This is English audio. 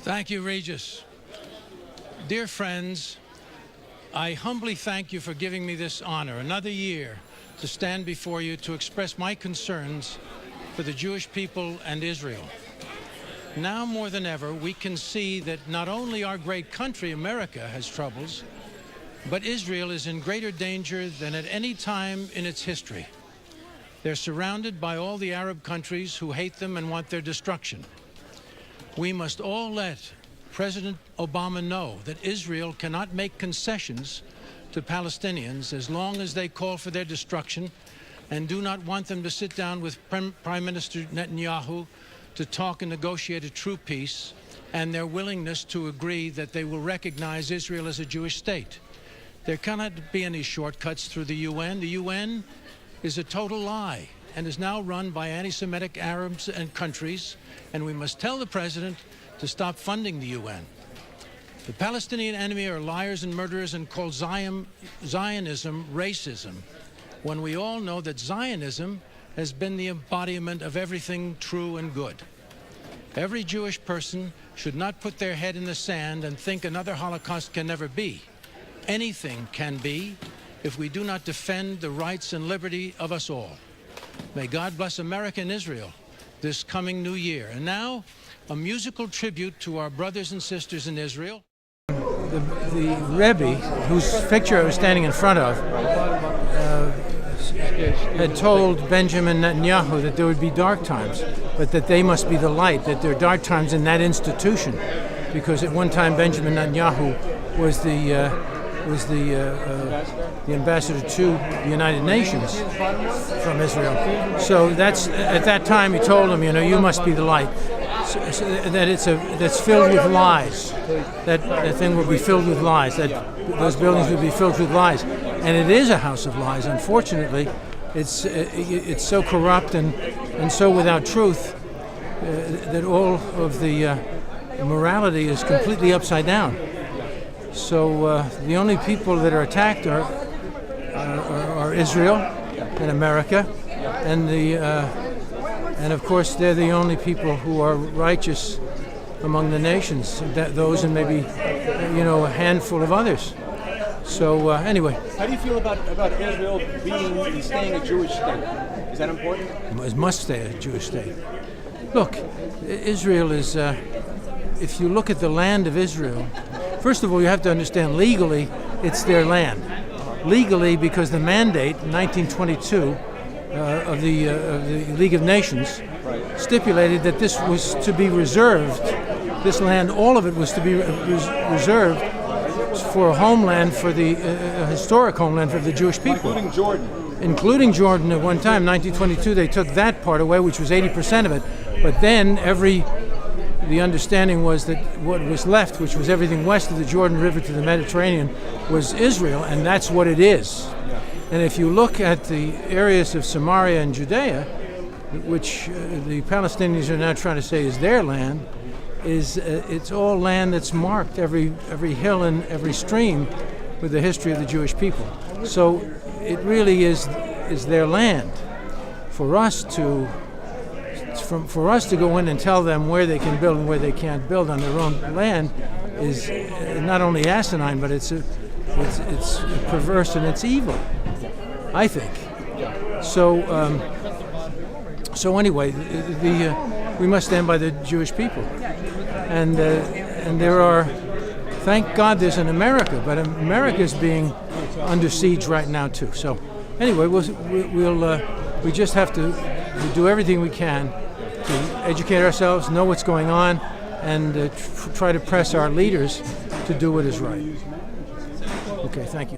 Thank you, Regis. Dear friends, I humbly thank you for giving me this honor, another year, to stand before you to express my concerns for the Jewish people and Israel. Now more than ever, we can see that not only our great country, America, has troubles, but Israel is in greater danger than at any time in its history. They're surrounded by all the Arab countries who hate them and want their destruction. We must all let President Obama know that Israel cannot make concessions to Palestinians as long as they call for their destruction and do not want them to sit down with Prime Minister Netanyahu to talk and negotiate a true peace, and their willingness to agree that they will recognize Israel as a Jewish state. There cannot be any shortcuts through the UN. The UN is a total lie and is now run by anti-Semitic Arabs and countries, and we must tell the president to stop funding the UN. The Palestinian enemy are liars and murderers and call Zionism racism, when we all know that Zionism has been the embodiment of everything true and good. Every Jewish person should not put their head in the sand and think another Holocaust can never be. Anything can be if we do not defend the rights and liberty of us all. May God bless America and Israel this coming new year. And now, a musical tribute to our brothers and sisters in Israel. The Rebbe, whose picture I was standing in front of, had told Benjamin Netanyahu that there would be dark times, but that they must be the light, that there are dark times in that institution, because at one time Benjamin Netanyahu was the ambassador to the United Nations from Israel. So at that time he told him, you must be the light. So that's filled with lies. That thing will be filled with lies. That those buildings will be filled with lies, and it is a house of lies. Unfortunately, it's so corrupt and so without truth that all of the morality is completely upside down. So the only people that are attacked are Israel and America, and of course they're the only people who are righteous among the nations. Those and maybe a handful of others. So anyway, how do you feel about Israel staying a Jewish state? Is that important? It must stay a Jewish state. Look, Israel is. If you look at the land of Israel, first of all, you have to understand legally it's their land. Legally, because the mandate in 1922 of the League of Nations stipulated that this was to be reserved. This land, all of it, was to be reserved for a homeland, for the historic homeland for the Jewish people. Including Jordan at one time, 1922, they took that part away, which was 80% of it. But then the understanding was that what was left, which was everything west of the Jordan River to the Mediterranean, was Israel, and that's what it is. And if you look at the areas of Samaria and Judea, which the Palestinians are now trying to say is their land, it's all land that's marked, every hill and every stream, with the history of the Jewish people. So it really is their land. For us to go in and tell them where they can build and where they can't build on their own land is not only asinine, but it's perverse and it's evil, I think. So anyway, we must stand by the Jewish people, and there are, thank God, there's an America, but America is being under siege right now too. So anyway, we just have to do everything we can to educate ourselves, know what's going on, and try to press our leaders to do what is right. Okay, thank you.